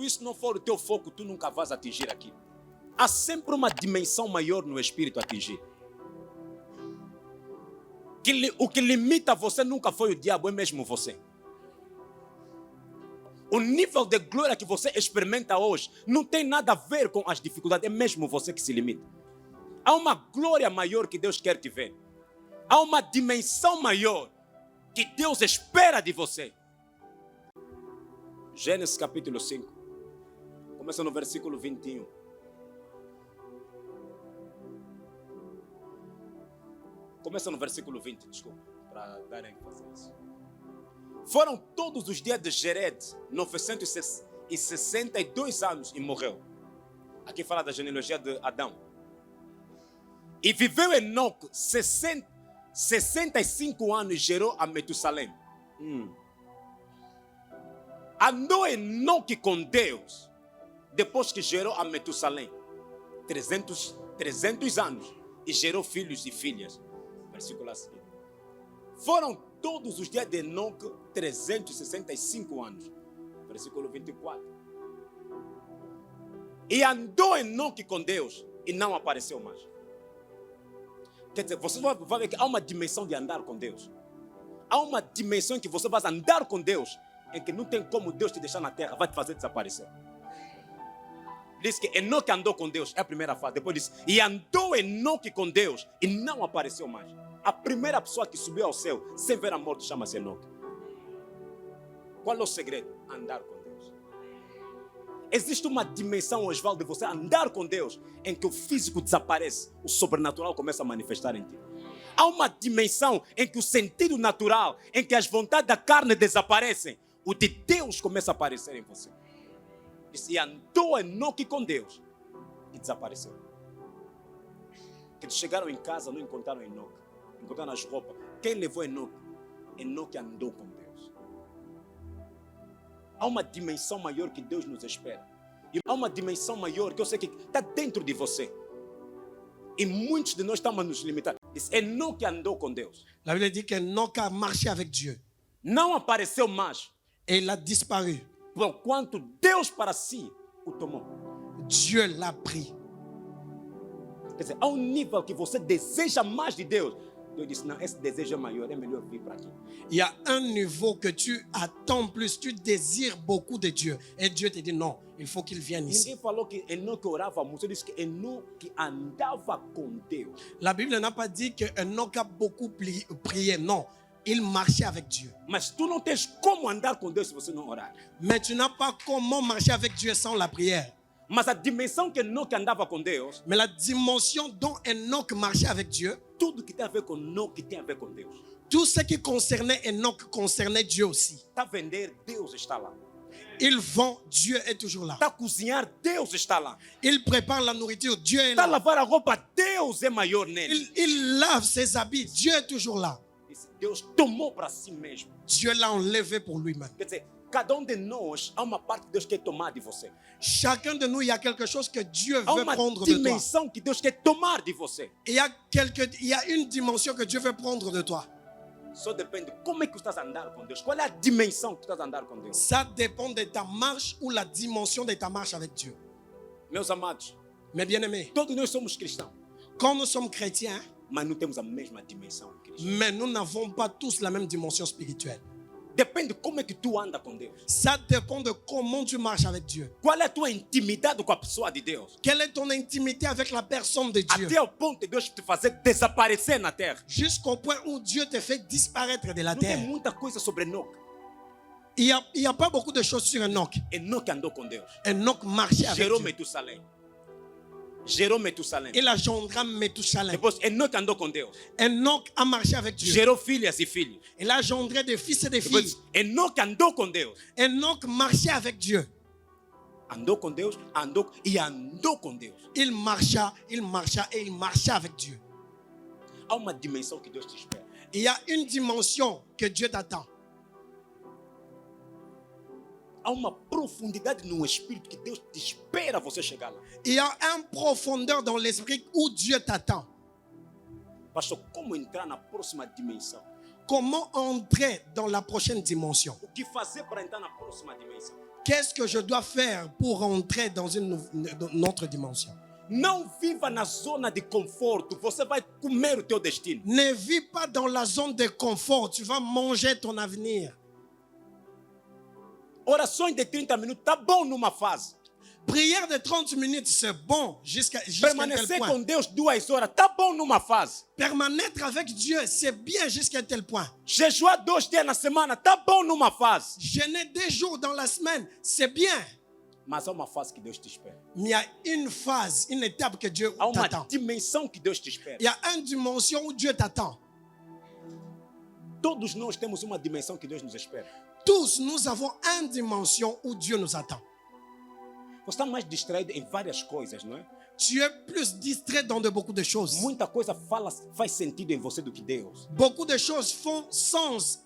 isso não for o teu foco, tu nunca vais atingir aquilo. Há sempre uma dimensão maior no espírito a atingir. O que limita você nunca foi o diabo, é mesmo você. O nível de glória que você experimenta hoje não tem nada a ver com as dificuldades, é mesmo você que se limita. Há uma glória maior que Deus quer te ver. Há uma dimensão maior que Deus espera de você. Gênesis capítulo 5. Começa no versículo 21. Começa no versículo 20, desculpa, para dar ênfase a isso. Foram todos os dias de Jered, 962 anos, e morreu. Aqui fala da genealogia de Adão. E viveu Enoque 65 anos e gerou a Metusalém. Andou Enoque com Deus, depois que gerou a Metusalém, 300 anos, e gerou filhos e filhas. Versículo a seguir. Foram todos os dias de Enoque 365 anos. Versículo 24. E andou Enoque com Deus e não apareceu mais. Quer dizer, você vai ver que há uma dimensão de andar com Deus. Há uma dimensão em que você vai andar com Deus, em que não tem como Deus te deixar na terra, vai te fazer desaparecer. Diz que Enoque andou com Deus, é a primeira fase. Depois diz, e andou Enoque com Deus e não apareceu mais. A primeira pessoa que subiu ao céu sem ver a morte chama-se Enoque. Qual é o segredo? Andar com Deus. Existe uma dimensão, Osvaldo, de você andar com Deus, em que o físico desaparece, o sobrenatural começa a manifestar em ti. Há uma dimensão em que o sentido natural, em que as vontades da carne desaparecem, o de Deus começa a aparecer em você. E andou Enoque com Deus e desapareceu. Que chegaram em casa, não encontraram Enoque. Encontraram as roupas. Quem levou Enoque? Enoque andou com Deus. Há uma dimensão maior que Deus nos espera. E há uma dimensão maior que eu sei que está dentro de você. E muitos de nós estamos nos limitando. Diz, Enoque andou com Deus. La Bible dit qu'Enoch a marché avec Dieu. Não apareceu mais. Et il a disparu. Porquanto Deus para si o tomou. Dieu l'a pris. Quer dizer, há um nível que você deseja mais de Deus. Deus disse, não, esse desejo é maior, é melhor vir para aqui. Il y a un niveau que tu attends plus, tu désires beaucoup de Dieu. Et Dieu te dit non, il faut qu'il vienne ici. Ninguém falou que Enoque orava muito, disse que Enoque andava com Deus. La Bible n'a pas dit que Enoch a beaucoup prié, non. Il marchait avec Dieu. Mas tu não tens como andar com Deus se você não orar. Mais tu n'as pas comment marcher avec Dieu sans la prière. Mas a dimensão que Enoque andava com Deus, Mais la dimension dont Enoch marchait avec Dieu, tudo que tem a ver com Enoque tem a ver com Deus. tout ce qui concernait Enoch concernait Dieu aussi. Está a vender, Deus está lá. Il vend, Dieu est toujours là. Está a cozinhar, Deus está lá. Il prépare la nourriture, Dieu est Está a là. lavar a roupa, Deus é maior nele. Il lave ses habits, Dieu est toujours là. Deus tomou para si mesmo. Dieu l'a enlevé pour lui-même. Quer dizer, cada de nós há uma parte que Deus quer tomar de você. Chacun de nous, il y a quelque chose que Dieu Há veut uma prendre de toi. dimensão que Deus quer tomar de você. Il y a une dimension que Dieu veut prendre de toi. Só depende como é que tu estás a andar com Deus. Qual é a dimensão que tu estás a andar com Deus? Ça dépend de ta marche ou la dimension de ta marche avec Dieu. Meus amados, Mes bien-aimés, todos nós somos cristãos, quand nous sommes chrétiens, mas não temos a mesma dimensão de Cristo. mais nous n'avons pas tous la même dimension spirituelle. Depende como é que tu anda com Deus. Ça dépend de comment tu marches avec Dieu. Qual é a tua intimidade com a pessoa de Deus? Quelle est ton intimité avec la personne de Dieu? Até o ponto de Deus te fazer desaparecer na terra. Jusqu'au point où Dieu te fait disparaître de la Não tem terre. muita coisa sobre Enoque. Il y a pas beaucoup de choses sur Enoch. Enoque andou com Deus. Enoch marchait avec Gerou Dieu. Metusalém. Gerou Metusalém. Il a engendré Methusalem. Depois Enoque andou com Deus. Enoch a marché avec Dieu. Gerou filhas e filhos. Il a engendré des fils et des filles. Depois Enoque andou com Deus. Enoch marchait avec Dieu. Andou com Deus, andou com Deus. Il marcha et il marcha avec Dieu. Há uma dimensão que Deus te espera. Il y a une dimension que Dieu t'attend. Há uma profundidade no espírito que Deus te espera você chegar lá. Il y a une profondeur dans l'esprit où Dieu t'attend. Pastor, como entrar na próxima dimensão? comment entrer dans la prochaine dimension. O que fazer para entrar na próxima dimensão? Qu'est-ce que je dois faire pour entrer dans une autre dimension? Não viva na zona de conforto. Você vai comer o teu destino. Ne vis pas dans la zone de confort. Tu vas manger ton avenir. Orações de 30 minutos tá bom numa fase. Prière de 30 minutes, c'est bon jusqu'à un tel Permanecer point. com Deus 2 horas tá bom numa fase. Permanêtre avec Dieu, c'est bien jusqu'à un tel point. Jejuar 2 dias na semana tá bom numa fase. Jeûner 2 jours dans la semaine, c'est bien. Mas há uma fase que Deus te espera. Mais il y a une phase, une étape que Dieu Há uma t'attend. dimensão que Deus te espera. Il y a une dimension où Dieu t'attend. Todos nós temos uma dimensão que Deus nos espera. Tous, nous avons une dimension où Dieu nous attend. Você está mais distraído em várias coisas, não é? Tu es plus distrait dans beaucoup de choses. Muita coisa faz sentido em você do que Deus. Beaucoup de choses font sens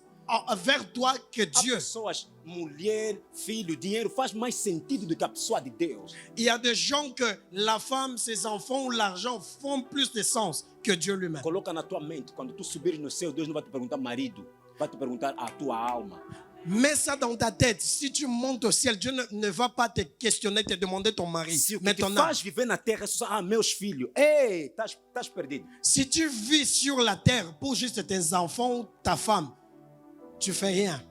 vers toi que Há Dieu. pessoas, mulher, filho, dinheiro faz mais sentido do que a pessoa de Deus. Il y a des gens que la femme, ses enfants ou l'argent font plus de sens que Dieu lui-même. Coloca na tua mente, quando tu subires no céu, Deus não vai te perguntar marido, vai te perguntar a tua alma. Mets ça dans ta tête. Si tu montes au ciel, Dieu ne va pas te questionner, te demander ton mari, Se o que mais te ton âme. faz viver na terra é só, meus filhos. Ei, estás perdido. Si tu vis sur la terre pour juste tes enfants ou ta femme, tu fais rien.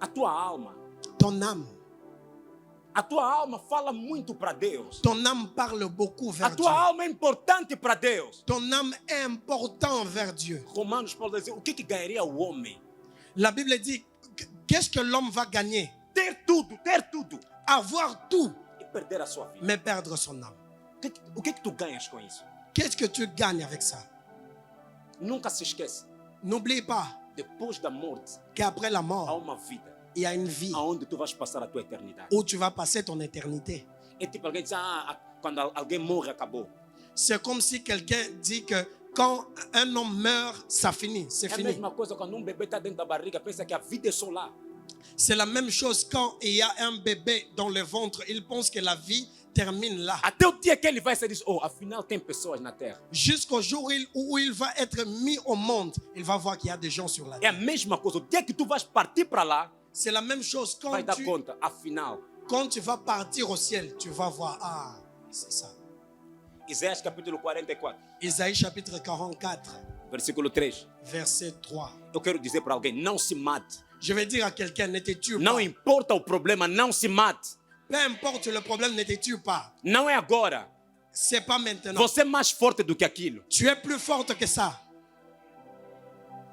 A tua alma. Ton âme. A tua alma fala muito para Deus. Ton âme parle beaucoup A vers Dieu. tua alma é importante para Deus. Ton âme est important vers Dieu. Romanos, Paulo diz, o que ganharia o homem? La Bible dit, qu'est-ce que l'homme va gagner? Ter tudo. Avoir tout, E perder a sua vida. mais perdre son âme. O que tu ganhas com isso? Qu'est-ce que tu gagnes avec ça? Nunca se esquece. N'oublie pas Depois da morte, qu'après la há mort, uma vida il y a une vie aonde tu vais passar a tua eternidade. où tu vas passer ton éternité. É tipo alguém diz, quando alguém morre, acabou. C'est comme si quelqu'un dit que quand un homme meurt, ça finit, c'est É a fini. mesma coisa quando bebê está dentro da barriga, pensa que a vida é só lá. C'est la même chose quand il y a un bébé dans le ventre, il pense que la vie termine là. Até o dia que ele vai se dizer, afinal tem pessoas na terra. Jusqu'au jour où il va être mis au monde, il va voir qu'il y a des gens sur la É a terre. mesma coisa. O dia que tu vais partir para lá, C'est la même chose vai dar conta, afinal. quand tu vas partir au ciel, tu vas voir, c'est ça. Isaías capítulo 44, Isaïe chapitre 44, versículo 3. verset 3. Eu quero dizer para alguém, não se mate. Je vais dire à quelqu'un, ne te tue Não pas. importa o problema, não se mate. Peu importe le problème, ne te tue pas. Não é agora. C'est pas maintenant. Você é mais forte do que aquilo. Tu es plus forte que ça.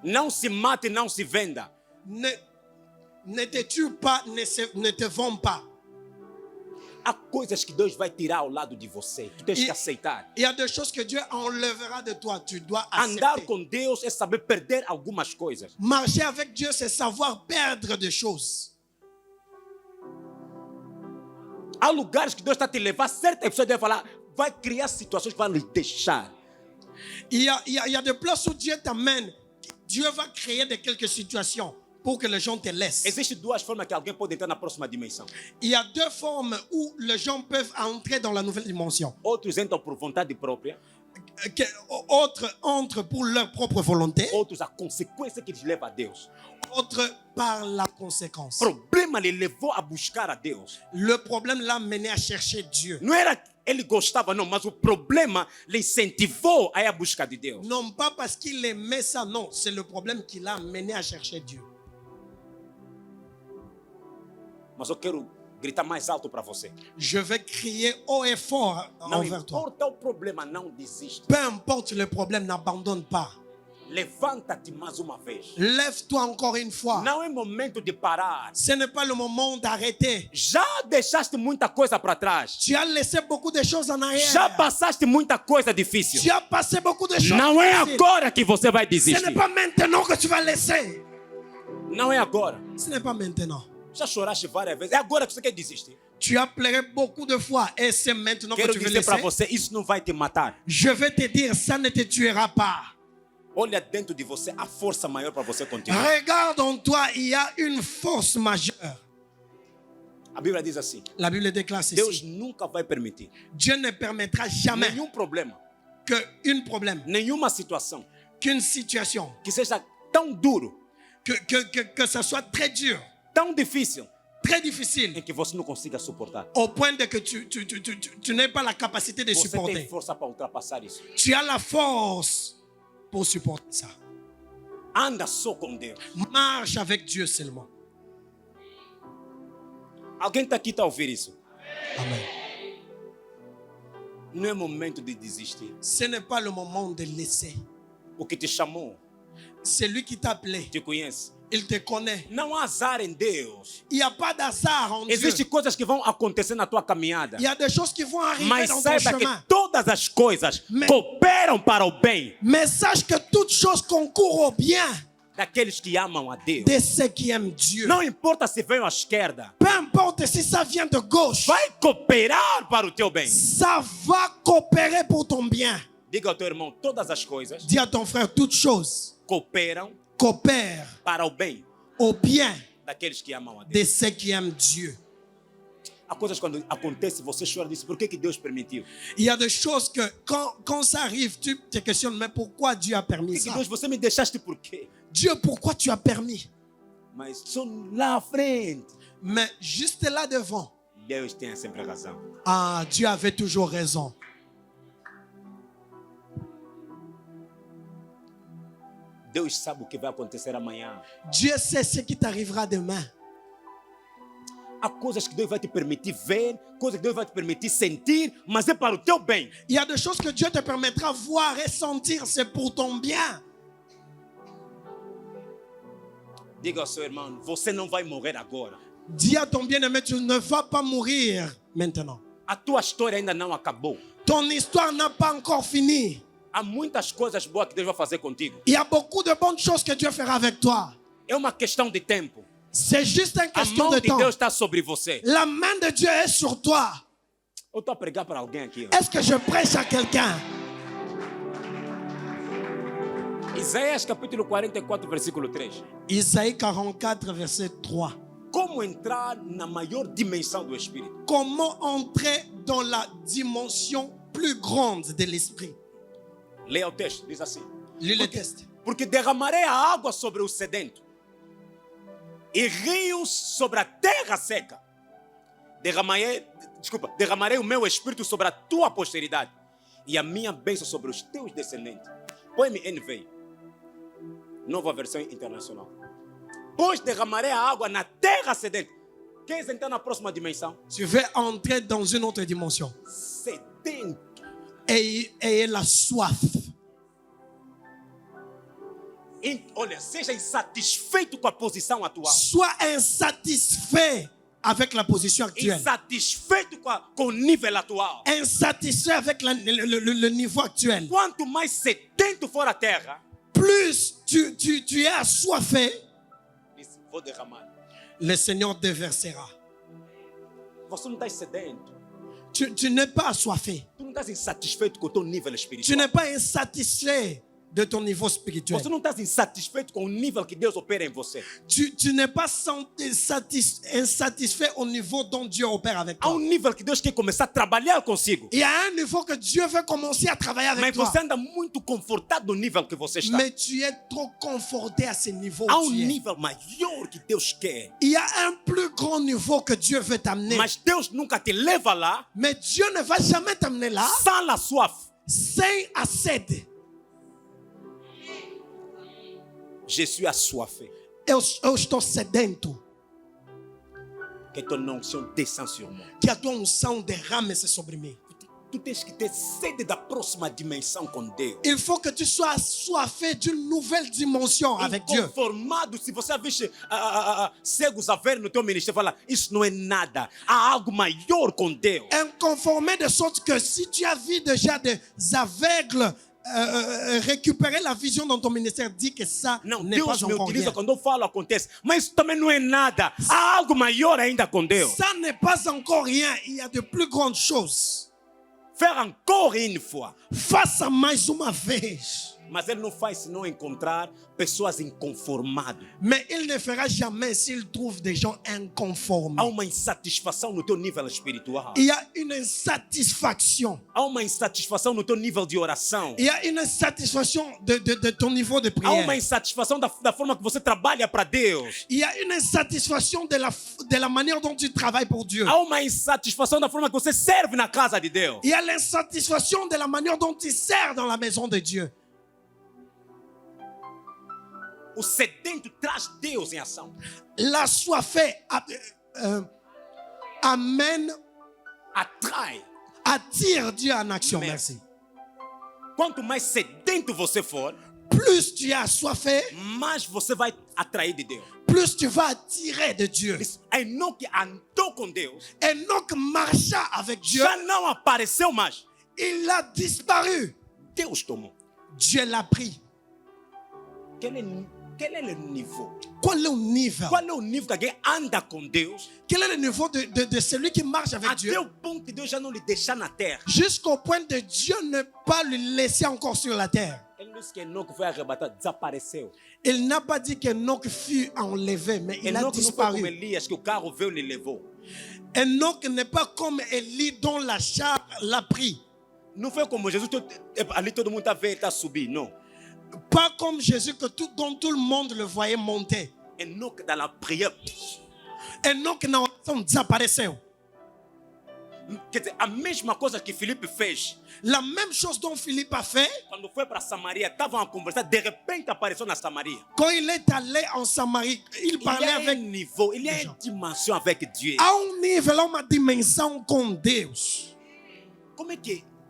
Não se mate, não se venda. Ne te tue pas, ne te vends pas. Há coisas que Deus vai tirar ao lado de você. Tu tens que aceitar. Il y a des choses que Dieu enlèvera de toi. Tu dois Andar accepter. com Deus é saber perder algumas coisas. Marcher avec Dieu, c'est savoir perdre des choses. Há lugares que Deus está te levar, certas pessoas devem falar, vai criar situações que vão lhe deixar. Il y a des places où Dieu t'amène. Dieu va créer quelques situations pour que les gens te laissent. Existem duas formas que alguém pode entrar na próxima dimensão. Il y a deux formes où les gens peuvent entrer dans la nouvelle dimension. Outros entram por vontade própria, Autres entrent pour leur propre volonté. outros a consequência que lhes leva a Deus. Autres par la conséquence. O problema lhe levou a buscar a Deus. Le problème l'a mené à chercher Dieu. Não era que ele gostava, não, mas o problema lhe incentivou a ir à busca de Deus. Non pas parce qu'il aimait ça, non. C'est le problème qui l'a mené à chercher Dieu. Mas eu quero gritar mais alto para você. Je vais crier haut et fort Não envers toi. importa o problema, não desista. Peu importe le problème, n'abandonne pas. Levanta-te mais uma vez. Lève-toi encore une fois. Não é momento de parar. Ce n'est pas le moment d'arrêter. Já deixaste muita coisa para trás. Tu as laissé beaucoup de choses en arrière. Já passaste muita coisa difícil. Tu as passé beaucoup de choses. Não é difficiles. agora que você vai Ce desistir. n'est pas maintenant que tu vas laisser. Não é agora. Ce n'est pas maintenant. Já choraste várias vezes. É agora que você quer desistir. Tu as pleuré beaucoup de fois et c'est maintenant que Quero tu veux dizer para laisser. você, isso não vai te matar. Je vais te dire, ça ne te tuera pas. Olha dentro de você a força maior para você continuar. Regarde en toi, il y a une force majeure. A Bíblia diz assim: La Bible déclare ceci. Deus nunca vai permitir Dieu ne permettra jamais nenhum problema, qu'un problème, nenhuma situação qu'une situation, que seja tão duro, que ça soit très dur, tão difícil, très em difficile, que você não consiga suportar. au point de que tu n'aies pas la capacité de Você tem supporter. força para ultrapassar isso. Tu as la force pour supporter ça. Anda só com Deus. Marche avec Dieu seulement. Alguém está aqui para ouvir isso? Amen. Não é momento de desistir. Ce n'est pas le moment de laisser. O que te chamou, C'est lui qui t'a appelé. te conhece. Il te connaît. Não há azar em Deus. Il n'y a pas d'hasard en Dieu. Existem coisas que vão acontecer na tua caminhada. Il y a des choses qui vont arriver Mas dans ton saiba que chemin. todas as coisas cooperam para o bem Mais sache que toutes choses concourent au bien daqueles que amam a Deus. de ceux qui aiment Dieu. Não importa se vem à esquerda, Peu importe si ça vient de gauche, vai cooperar para o teu bem. ça va coopérer pour ton bien. Diga ao teu irmão, todas as coisas Dis à ton frère, toutes choses cooperam coopèrent para o bem au bien daqueles que amam a Deus. de ceux qui aiment Dieu. Há coisas quando acontece, você chora e diz, por que Deus permitiu? Il y a des choses que quand ça arrive, tu te questionnes, mais pourquoi Dieu a Por permis que ça? Deus, você me deixaste por quê? Dieu, pourquoi tu as permis? Mas só lá à frente, Mais juste là devant, Deus tem sempre razão. ah, Dieu avait toujours raison. Deus sabe o que vai acontecer amanhã. Dieu sait ce qui t'arrivera demain. Há coisas que Deus vai te permitir ver, coisas que Deus vai te permitir sentir, mas é para o teu bem. Il y a des choses que Dieu te permettra de voir et sentir, c'est pour ton bien. Diga ao seu irmão, você não vai morrer agora. Dis à ton bien-aimé, tu ne vas pas mourir maintenant. A tua história ainda não acabou. Ton histoire n'a pas encore fini. Há muitas coisas boas que Deus vai fazer contigo. Il y a beaucoup de bonnes choses que Dieu fera avec toi. É uma questão de tempo. C'est juste une A question mão de de temps. Deus está sobre você. La main de Dieu est sur toi. Eu estou a pregar para alguém aqui. Ó. Est-ce que je prêche à quelqu'un? Isaías capítulo 44, versículo 3. Isaïe 44, verset 3. Como entrar na maior dimensão do Espírito? Comment entrer dans la dimension plus grande de l'esprit? Leia o texto, diz assim. Lis le texte. Porque derramarei a água sobre o sedento e rios sobre a terra seca. Derramarei o meu espírito sobre a tua posteridade e a minha bênção sobre os teus descendentes. Põe-me NVI, nova versão internacional. Pois derramarei a água na terra sedenta. Queres entrar na próxima dimensão? Tu veux entrer dans une autre dimension. Sedento. Ayez la soif. Olha, seja insatisfeito com a posição atual. Sois insatisfait avec la position actuelle. Insatisfeito com o nível atual. Insatisfait avec le niveau actuel. Quanto mais sedento for a terra, Plus tu es assoiffé, diz, vou derramar. le Seigneur déversera. Você não está sedento. Tu n'es pas assoiffé. Tu não estás insatisfeito com o teu nível Tu espiritual. n'es pas insatisfait de ton niveau spirituel. Você não estás insatisfeito com o nível que Deus opera em você. Tu n'es pas insatisfait au niveau dont Dieu opère avec Há toi. nível que Deus quer começar a trabalhar consigo. Il y a un niveau que Dieu veut commencer à travailler avec Mas toi. você anda muito confortado no nível que você está. Mais tu es trop conforté à ce niveau Há où tu es. nível maior que Deus quer. Il y a un plus grand niveau que Dieu veut t'amener. Mas Deus nunca te leva lá Mais Dieu ne va jamais t'amener là sans la soif. sans a sede. Je suis assoiffé. Eu estou sedento. Que ton onction descend sur moi. Que a tua unção derrame-se sobre mim. Tu tens que ter sede da próxima dimensão com Deus. Il faut que tu sois assoiffé d'une nouvelle dimension avec Dieu. Inconformado, se você vê cegos a ver no teu ministério, fala, isso não é nada. Há algo maior com Deus. Inconformé de sorte que si tu as vu déjà des aveugles récupérer la vision dans ton ministère, dis que ça Não, n'est Deus pas me encore utiliza rien. quando eu falo, acontece. Mas isso também não é nada. Há algo maior ainda com Deus. Ça n'est pas encore rien. Il y a de plus grandes choses. Faire encore une fois. Faça mais uma vez. Mas ele não faz senão encontrar pessoas inconformadas. Mais il ne fera jamais s'il trouve des gens inconformes. Há uma insatisfação no teu nível espiritual. Il y a une insatisfaction. Há uma insatisfação no teu nível de oração. Il y a une insatisfaction de ton niveau de Há prière. uma insatisfação da forma que você trabalha para Deus. Il y a une insatisfaction de la manière dont tu travailles pour Dieu. Há uma insatisfação da forma que você serve na casa de Deus. Il y a l'insatisfaction de la manière dont tu sers dans la maison de Dieu. O sedento traz Deus em ação. La soifée amène, Atrai. attire Dieu en action. Merci. Merci. Quanto mais sedento você for, Plus tu es assoiffé, mais você vai atrair de Deus. plus tu vas attirer de Dieu. Enoque andou com Deus. Enoch marcha avec Dieu. Já não apareceu mais. Il a disparu. Deus tomou. Dieu l'a pris. Quel est le niveau? Quel est le niveau? Qual é o nível que alguém anda com Deus Quel est le niveau de celui qui marche avec Dieu? até o ponto de Deus já não lhe deixar na terra? Jusqu'au point de Dieu ne pas le laisser encore sur la terre. Ele não disse que Enoque foi arrebatado, desapareceu. Il n'a pas dit qu'Enoch fut enlevé, mais il a Enoque não foi como disparu. Elias, que o carro veio e lhe levou. Enoch n'est pas comme Élie dont la charge l'a pris. Não foi como Jesus, ali todo mundo está vendo, ele está subindo. Não. Pas comme Jésus dont tout le monde le voyait monter. Enoque, dans la prière, Enoch na oração desapareceu. quer dizer, a mesma coisa que Filipe fez. La même chose dont Philippe a fait Quando foi para Samaria, estavam a conversar, de repente apareceu na Samaria. quand il est allé en Samarie. Il Il y parlait a un avec. niveau, il y a une dimension avec Dieu. Há nível, há uma dimensão com Deus.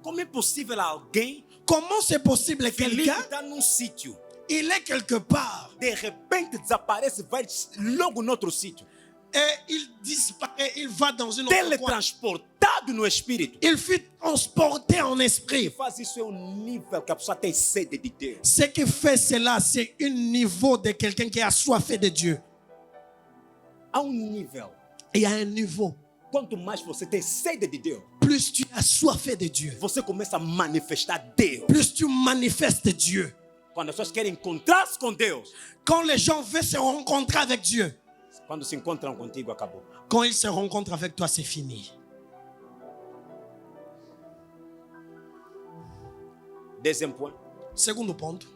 Como é possível alguém, Comment c'est possible que Filipe quelqu'un, está num sítio, il est quelque part de repente desaparece, vai logo no outro sítio, et il disparaît, il va dans une autre coin. teletransportado no espírito. Il fut transporté en E esprit. faz isso é um nível que a pessoa tem sede de Deus. Ce qui fait cela, c'est un niveau de quelqu'un qui est assoiffé de Dieu. Há nível. Il y a un niveau. Quanto mais você tem sede de Deus, Plus tu es assoiffé de Dieu, você começa a manifestar Deus. plus tu manifestes Dieu. Quando as pessoas querem encontrar-se com Deus, Quand les gens veulent se rencontrer avec Dieu, quando se encontram contigo, acabou. quand ils se rencontrent avec toi, c'est fini. Deuxième point, Segundo ponto.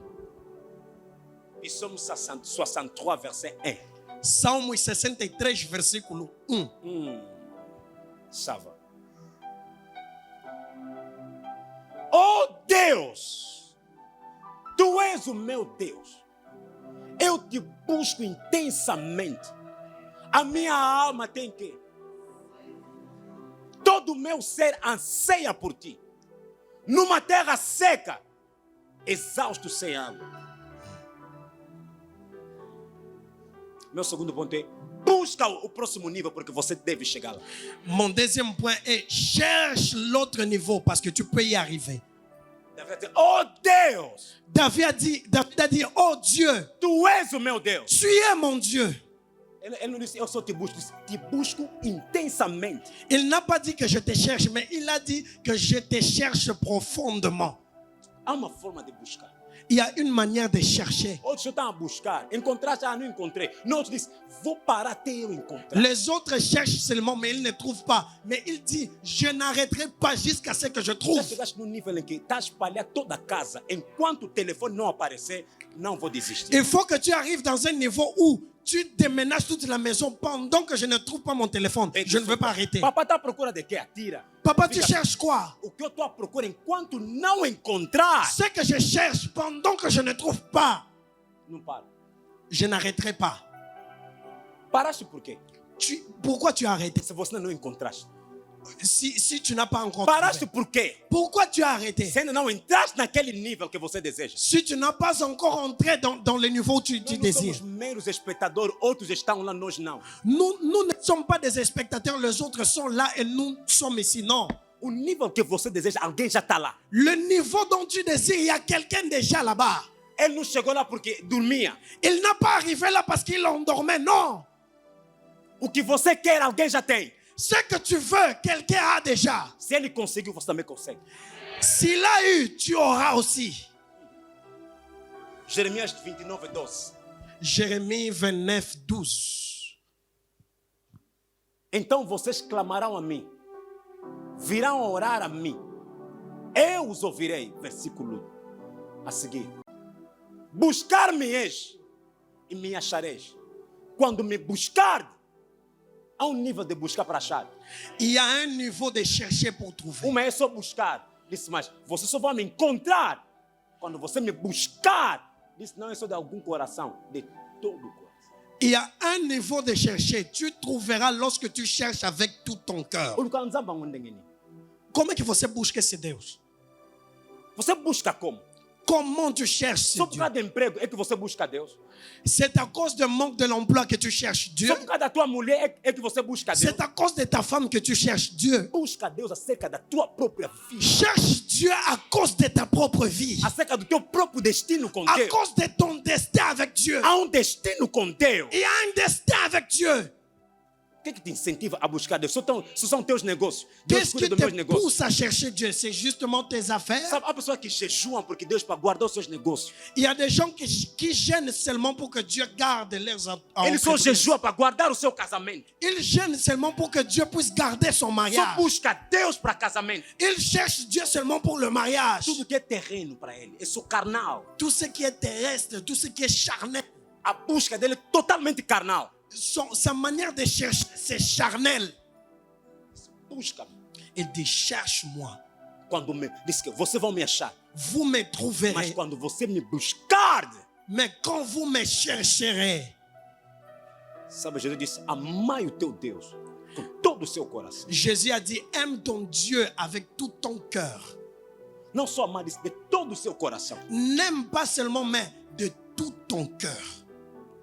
Psaume 63, verset 1. Salmos 63, versículo 1. Ça va. Oh Deus, Tu és o meu Deus. Eu te busco intensamente. A minha alma tem que. Todo o meu ser anseia por Ti. Numa terra seca, exausto sem água. Meu segundo ponto é: busca o próximo nível, porque você deve chegar lá. Mon deuxième point est cherche l'autre niveau parce que tu peux y arriver. Davi a dit, oh Deus, David a dit, oh Dieu, Tu és o meu Deus. tu es mon Dieu. Ele não disse, eu só te busco, disse, te busco intensamente. Il n'a pas dit que je te cherche, mais il a dit que je te cherche profondément. Há uma forma de buscar. Il y a une manière de chercher. Outros estão a buscar. Encontraste, não encontrei. Não, outros dizem, vou parar até eu encontrar. Les autres cherchent seulement, mais ils ne trouvent pas. Mais il dit, je n'arrêterai pas jusqu'à ce que je Já trouve. chegaste num nível em que está a espalhar toda a casa. Enquanto o telefone não aparecer, não vou desistir. Il faut que tu arrives dans un niveau où tu déménages toute la maison pendant que je ne trouve pas mon téléphone. Je ne veux pas arrêter. Papai está à procura de quê? Atira. Papa, tu cherches quoi? O que eu estou à procura, enquanto não encontrar, Ce que je cherche pendant que je ne trouve pas, não para. je n'arrêterai pas. Paraste por quê? Pourquoi tu as arrêté? Se você não encontraste. Si tu n'as pas encore Paraste trouvé. por quê? Pourquoi tu as arrêté? Se ainda não entraste naquele nível que você deseja. Si tu n'as pas encore entré dans le niveau où tu Nós não désires. somos meros espectadores, outros estão lá, nós não. Nous ne sommes pas des spectateurs, les autres sont là et nous sommes ici. Non. O nível que você deseja, alguém já está lá. Le niveau dont tu désires, il y a quelqu'un déjà là-bas. Ele não chegou lá porque dormia. Il n'a pas arrivé là parce qu'il endormait. Non. O que você quer, alguém já tem. Ce que tu veux, quelqu'un a déjà. Se ele conseguiu, você também consegue. S'il a eu, tu auras aussi. Jeremias 29, 12. Jérémie 29, 12. Então vocês clamarão a mim, virão orar a mim, eu os ouvirei. Versículo a seguir. Buscar-me-eis e me achareis. Quando me buscar, há um nível de buscar para achar. Il y a un niveau de chercher pour trouver. Uma é só buscar. Disse, mas você só vai me encontrar quando você me buscar. Disse, não é só de algum coração, de todo o coração. Il y a un niveau de chercher. Tu trouveras lorsque tu cherches avec tout ton cœur. Como é que você busca esse Deus? Você busca como? Comment tu cherches ce Só por Dieu? causa de emprego é que você busca Deus? C'est à cause du manque de l'emploi que tu cherches Dieu. Só por causa da tua mulher é que você busca Deus? C'est à cause de ta femme que tu cherches Dieu. Busca Deus acerca da tua própria vida. Cherche Dieu à cause de ta propre vie. Acerca do teu próprio destino com À Deus. cause de ton destin avec Dieu. Há um destino com Deus. Il y a un destin avec Dieu. O que te incentiva a buscar Deus? Só são teus negócios. Deus Qu'est-ce cuida qui dos meus te negócios. pousse à chercher Dieu? C'est justement tes affaires. Sabe, há pessoas que jejuam porque Deus para guardar os seus negócios. Il y a des gens qui gênent seulement pour que Dieu garde leurs Eles só entreprises. jejuam para guardar o seu casamento. Ils gênent seulement pour que Dieu puisse garder son Só mariage. busca Deus para casamento. Ils cherchent Dieu seulement pour le mariage. Tudo que é terreno para ele é só carnal. Tout ce qui est terrestre, tout ce qui est charnel. A busca dele é totalmente carnal. Sa manière de chercher, c'est charnel. Busca-me. Il dit, cherche-moi. Quando me diz que você vai me achar, Vous me mas trouverez. quando você me buscar, Mais quand vous me chercherez, sabe, Jesus disse: amai o teu Deus com todo o seu coração. Jésus a dit, aime ton Dieu avec tout ton cœur. Não só amar, disse de todo o seu coração. N'aime pas seulement, mais de tout ton cœur.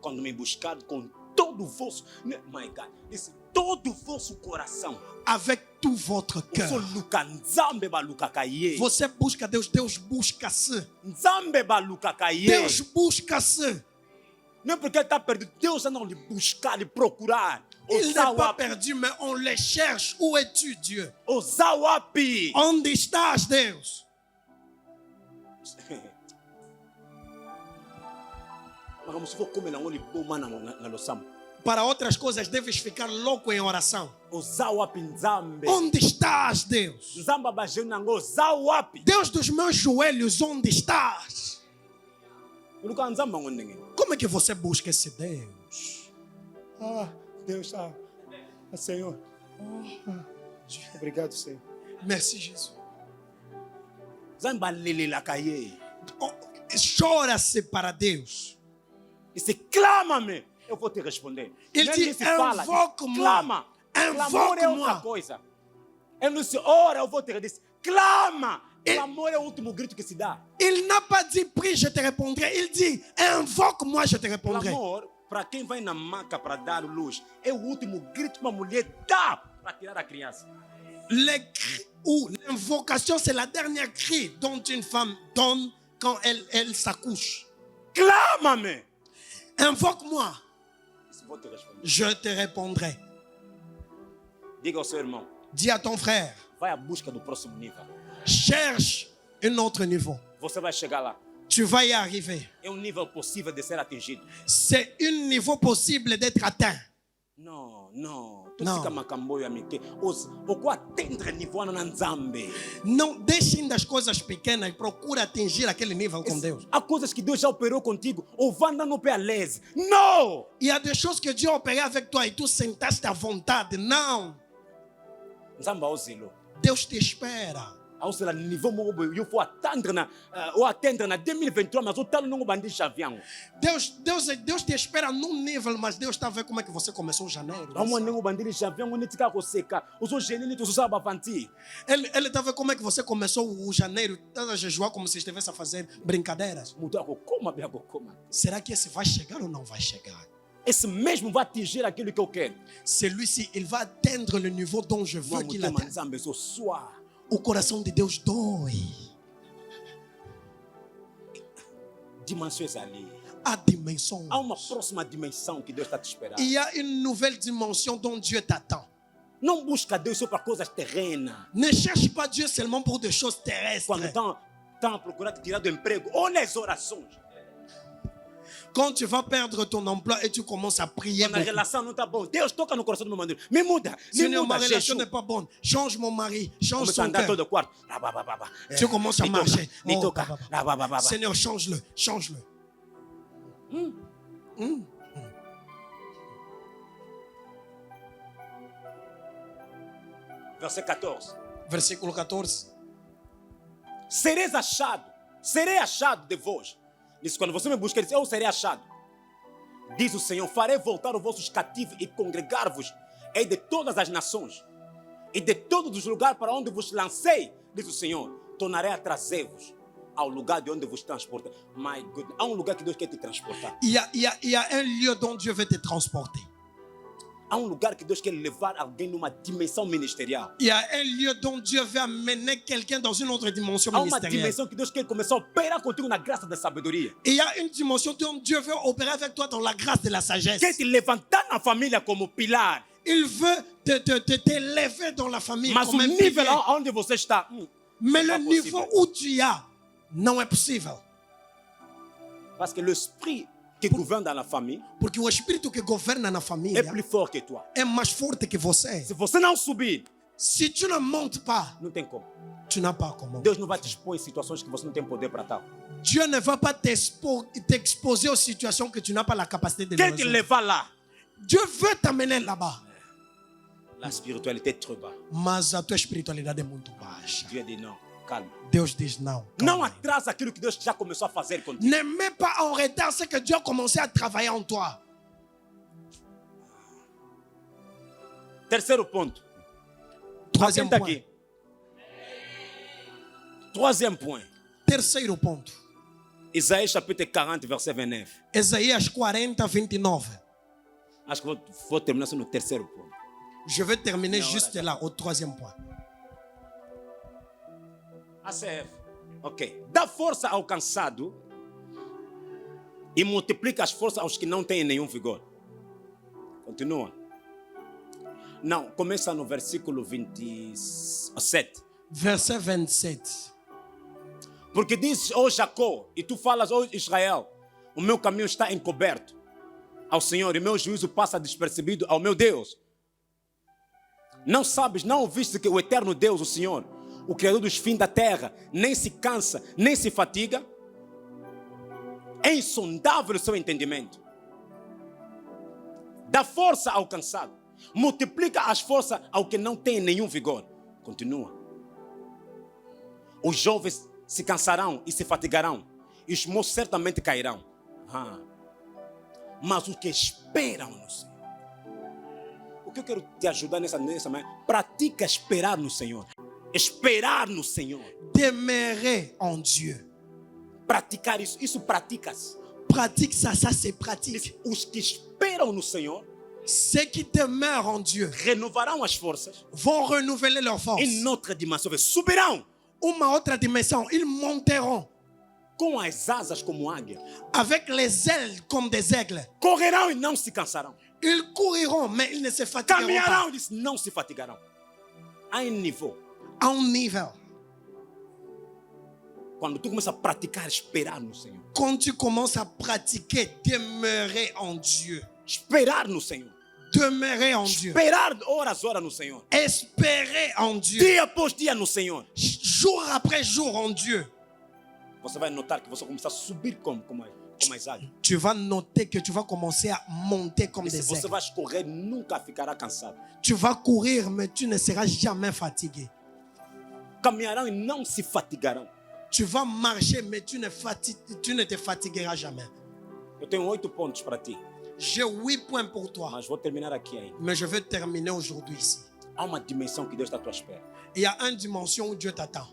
Quando me buscar com todo o vosso, my God, disse todo o vosso coração. Avec tout votre cœur. Uso luka nzambe baluka kaye. Você busca Deus, Deus busca-se. Nzambe baluka kaye. Deus busca-se. Não é porque está perdido. Deus não lhe buscar, lhe procurar. Il n'est pas Ozawapi. perdu, mais on les cherche. Où es-tu, Dieu? Ozawapi. Onde estás, Deus? Mas como se for como ele olha bom na loçam. Para outras coisas, deves ficar louco em oração. Ozawapi nzambe. Onde estás, Deus? Nzamba bajeu nango ozawapi. Deus dos meus joelhos, onde estás? Luka nzamba ngondenge. Como é que você busca esse Deus? Ah, Deus, Senhor. Obrigado, Senhor. Merci, Jesus. Nzamba lelela kaye. Oh, chora-se para Deus. E se clama-me, eu vou te responder. Ele Não diz, disse fala, diz, invoque-moi. clama. Clamor é outra Invoque-moi. coisa. Ele não disse, ora, eu vou te responder. Clama. Clamor é o último grito que se dá. Il n'a pas dit prie, je te répondrai. Il dit invoque-moi, je te répondrai. Clamor, para quem vai na maca para dar luz, é o último grito que uma mulher dá para tirar a criança. Les cris ou l'invocation, c'est la dernière cri dont une femme donne quand elle s'accouche. Clama-me. Invoque-moi, Eu vou te responder. je te répondrai. Diga ao seu irmão, Dis à ton frère, vai à busca do próximo nível. cherche un autre niveau. Você vai chegar lá. Tu vas y arriver. É um nível possível de ser atingido. C'est un niveau possible d'être atteint. Não, não. Tu Não. fica macamboio amigo. O qual atende nível na nzambe. Não deixem das coisas pequenas e procura atingir aquele nível com Deus. Há coisas que Deus já operou contigo. Ou vai andar no pé a lese. Não! Il y a des choses que Dieu a opérées avec toi et tu sentaste à vontade. Non, Nzamba auzilo. Deus te espera. Auzila nível mobo. Eu vou atendre na 2023, mas o talo não bandi chavião. Deus te espera num nível, mas Deus está a ver como é que você começou em janeiro. Vamos não bandi chavião, onde tica seca. Os seus genitos os usava avanti. Ele está a ver como é que você começou o janeiro. Está a jejuar como se estivesse a fazer brincadeiras. Mudou a coma, bem a coma. Será que esse vai chegar ou não vai chegar? Esse mesmo vai atingir aquilo que eu quero. Celui-ci, il va atteindre le niveau dont je veux Vamos qu'il ter atteigne. nzambe so soir. O coração de Deus dói. Dimensões ali. Há dimensões. Há uma próxima dimensão que Deus está te esperando. Il y a une nouvelle dimension dont Dieu t'attend. Não busca Deus só para coisas terrenas. Ne cherche pas Dieu seulement pour des choses Quando terrestres. estão a procurar te tirar do emprego, olha as orações. Quand tu vas perdre ton emploi et tu commences à prier, Quando a relação não está boa, Deus toca no coração do meu marido. Me muda, me Seigneur, ma muda, relation Jesus. n'est pas bonne. Change mon mari, change Começa a son andar cœur. todo o quarto. Tu commences à marcher. Me Oh, toca. Seigneur, change-le, change-le. Verset 14. Versículo 14. Serei achado de vós. Diz, quando você me busca, diz, eu serei achado. Diz o Senhor, farei voltar os vossos cativos e congregar-vos e de todas as nações e de todos os lugares para onde vos lancei, diz o Senhor, tornarei a trazer-vos ao lugar de onde vos transporta. My goodness, há lugar que Deus quer te transportar. Il y a un lieu dont Dieu veut te transporter. Há lugar que Deus quer levar alguém numa dimensão ministerial. Il y a un lieu dont Dieu veut amener quelqu'un dans une autre dimension Há uma ministérielle. dimensão que Deus quer começar a operar contigo na graça da sabedoria. Et il y a une dimension dont Dieu veut opérer avec toi dans la grâce de la sagesse. Quer te levantar na família como pilar. Il veut t'élever dans la famille Mas comme o un nível pilier. onde você está, Mais le pas niveau possible. où tu as não é possível. Parce que l'esprit qui gouverne dans la famille Porque o espírito que governa na família é plus fort que toi. é mais forte que você. Se você não subir, Si tu ne montes pas, não tem como. tu n'as pas comment. Deus não vai te expor em situações que você não tem poder para tal. Dieu ne va pas t'exposer aux situations que tu n'as pas la capacité de Quer te résoudre. levar lá. Dieu veut t'amener là-bas. La spiritualité est trop bas. Mas a tua espiritualidade é muito baixa. Dieu dit non, calme. Deus diz não. Não calma. atrasa aquilo que Deus já começou a fazer contigo. Ne mets pas en retard ce que Dieu a commencé à travailler en toi. Terceiro ponto. Troisième Senta point. aqui. Troisième point. Terceiro ponto. Isaías chapitre 40, verset 29. Isaías 40, 29. Acho que vou terminar só no terceiro ponto. Je vais terminer Non, juste d'accord. là, au troisième point. ACF. Ok. Dá força ao cansado e multiplica as forças aos que não têm nenhum vigor. Continua. Não, começa no versículo 27. Verset 27. Porque dizes, ó Jacó, e tu falas, ó Israel, o meu caminho está encoberto ao Senhor, e meu juízo passa despercebido ao meu Deus. Não sabes, não ouviste que o eterno Deus, o Senhor, o Criador dos fins da terra, nem se cansa, nem se fatiga? É insondável o seu entendimento. Dá força ao cansado, multiplica as forças ao que não tem nenhum vigor. Continua. Os jovens se cansarão e se fatigarão, e os moços certamente cairão. Mas os que esperam no Senhor. O que eu quero te ajudar nessa manhã? Pratica esperar no Senhor. Esperar no Senhor. Demeurer en Dieu. Praticar isso. Isso pratica-se. Pratique ça, ça c'est pratique. Os que esperam no Senhor Ceux qui demeurent en Dieu renovarão as forças vont renouveler leurs forces. em outra dimensão. Subirão Uma autre dimension, ils monteront com as asas como águia. avec les ailes comme des aigles. Correrão e não se cansarão. Ils couriront, mais ils ne se fatigueront Caminharão pas. e não se fatigarão. Há um nível. À un niveau. Quando tu começa a praticar esperar no Senhor. Quand tu commences à pratiquer, demeurer en Dieu. Esperar no Senhor. Demeurer en Dieu. Esperar horas no Senhor. Espérer en Dieu. Dia após dia no Senhor. Jour après jour en Dieu. Você vai notar que você começa a subir como as águias. Tu vas noter que tu vas commencer à monter comme E se des você aigles. vai correr, nunca ficará cansado. Tu vas courir, mais tu ne seras jamais fatigué. Caminharão e não se fatigarão. Tu vas marcher, mais tu ne te fatigueras jamais. Eu tenho 8 pontos para ti, J'ai 8 points pour toi, mas vou terminar aqui ainda. mais je vais terminer aujourd'hui ici. Há uma dimensão que Deus está à tua espera. Il y a une dimension où Dieu t'attend.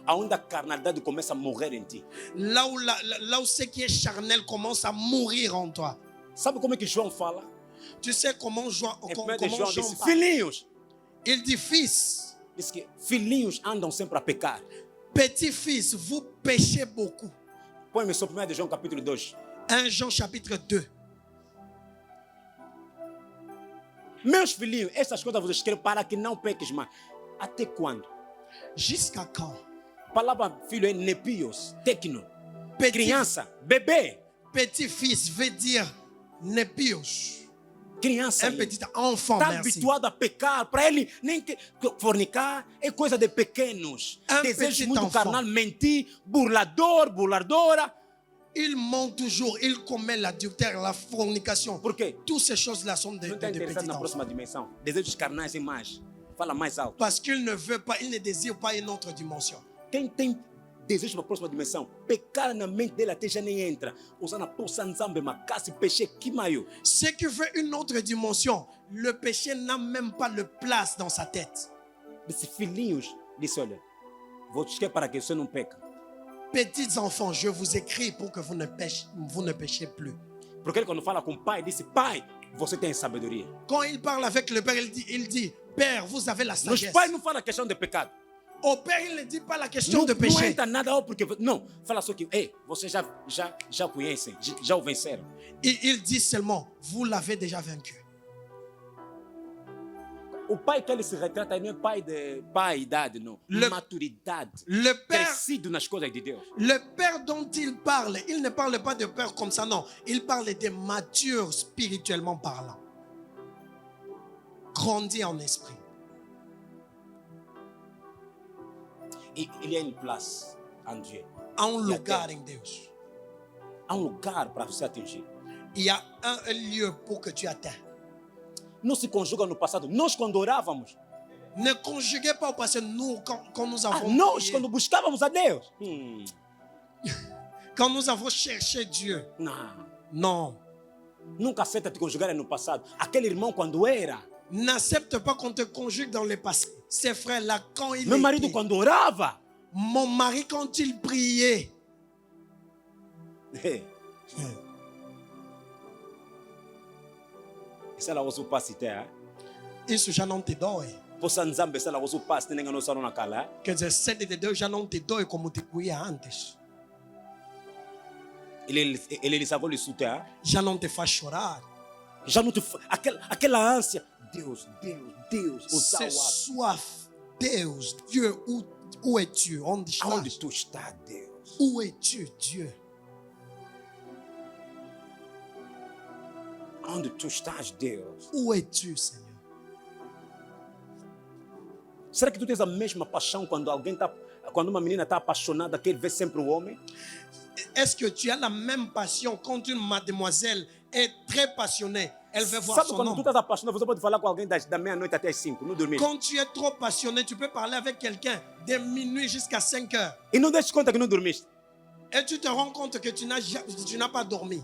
Aonde a carnalidade começa a morrer em ti. Là où ce qui est charnel commence à mourir en toi. Sabe como é que João fala? Tu sais comment Jean Em 1 João Jean disse, parle? filhinhos. Il dit, fils, Diz que filhinhos andam sempre a pecar. petit-fils, vous péchez beaucoup. Põe-me só 1 João capítulo 2. 1 Jean chapitre 2. Meus filhinhos, essas coisas vos escrevo para que não peques mais. Até quando? Jusqu'à quand? A palavra filho é nepios, tecno. Criança, bebê. Petit-fils veut dire nepios. Criança. Un petit enfant, Está merci. habituado a pecar. Para ele, nem que fornicar é coisa de pequenos. Desejo petit muito enfant. carnal, mentir, burladora. Il ment toujours, il commet l'adultère, la fornication. Por quê? Toutes ces choses-là sont des Não está interessado petits na enfants. próxima dimensão. Desejos carnais e mais. Fala mais alto. Parce qu'il ne veut pas, il ne désire pas une autre dimension. Quem tem desejo para a próxima dimensão, pecar na mente dele até já nem entra. Usando a poça nzambe, macassi, peixe, que maior. Ceux qui veulent une autre dimension, le péché n'a même pas de place dans sa tête. Esses filhinhos, disse, olha, vou te esquecer para que você não peca. Petits enfants, je vous écris pour que vous ne péchiez plus. Porque ele quando fala com o pai, disse, pai, você tem sabedoria. Quand il parle avec le père, il dit, Père, vous avez la Nos sagesse. pais não fala a questão de pecado. Au père, il ne dit pas la question Não, de não péché. entra nada, porque... Não, fala só que, ei, vocês já conhecem, já o venceram. Il dit seulement, vous l'avez déjà vaincu. O pai que ele se retrata não é pai de idade, não. Maturidade. Le père, Crescido nas coisas de Deus. le père dont il ne parle pas de père comme ça, non. Il parle de mature spirituellement parlant. Grandi en esprit. Il y a une place en Dieu. Há lugar em Deus. Há lugar para você atingir. Il y a un lieu pour que tu atteignes. Não se conjuga no passado. Nós, quando orávamos, Ne conjuguez pas au passé, nous, quand nous avons nós, prié, quando buscávamos a Deus. quand nous avons cherché Dieu. Não. Non. Nunca aceita te conjugar no passado. Aquele irmão, quando era. N'accepte pas qu'on te conjugue dans le passé. Ces frères-là, quand il Meu marido, était, quando orava. mon mari, quand il priait, Isso ela usa o passe até. isso já não te dói. Poxa nzambe, ela usa o passe, tem ninguém não sabe na cala. Quer dizer, sede de Deus já não te dói como te doía antes. Ele lhe salvou lhe suter. Já não te faz chorar. Já não te aquela ânsia. Deus. C'est soif. Deus, Dieu, où es-tu? Onde estás? Aonde tu está, Deus? Où es-tu, Dieu? Onde tu estás, Deus? Où es-tu, Seigneur? Será que tu tens a mesma paixão quando uma menina está apaixonada, quer ver sempre o homem? Est-ce que tu as la même passion quand une mademoiselle est très passionnée? Elle veut voir Sabe son quando tu homme. estás apaixonado, você pode falar com alguém da meia-noite até as 5, não dormir. Quand tu es trop passionné, tu peux parler avec quelqu'un de minuit jusqu'à 5 heures. E não deixes conta que não dormiste. Et tu te rends compte que tu n'as pas dormi.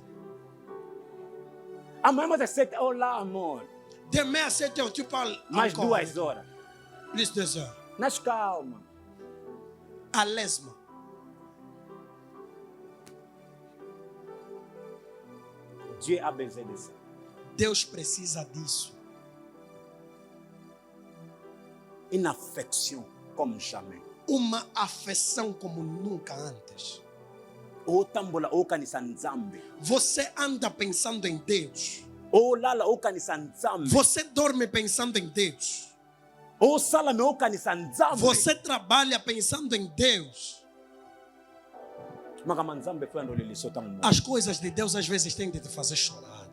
Amanhã mais às 7, olá, amor. Demain à 7 heures, tu parles Mais encore. 2 horas. Plus 2 heures. Nas calma. À l'aise. Dieu a besoin de ça. Deus precisa disso. Une affection comme jamais. Uma afeição como nunca antes. Otambola okanisa nzambe. Você anda pensando em Deus. Olala okanisa nzambe. Você dorme pensando em Deus. Osala me okanisa nzambe. Você trabalha pensando em Deus. Makama nzambe foi ando lilisota mu. As coisas de Deus às vezes têm de te fazer chorar.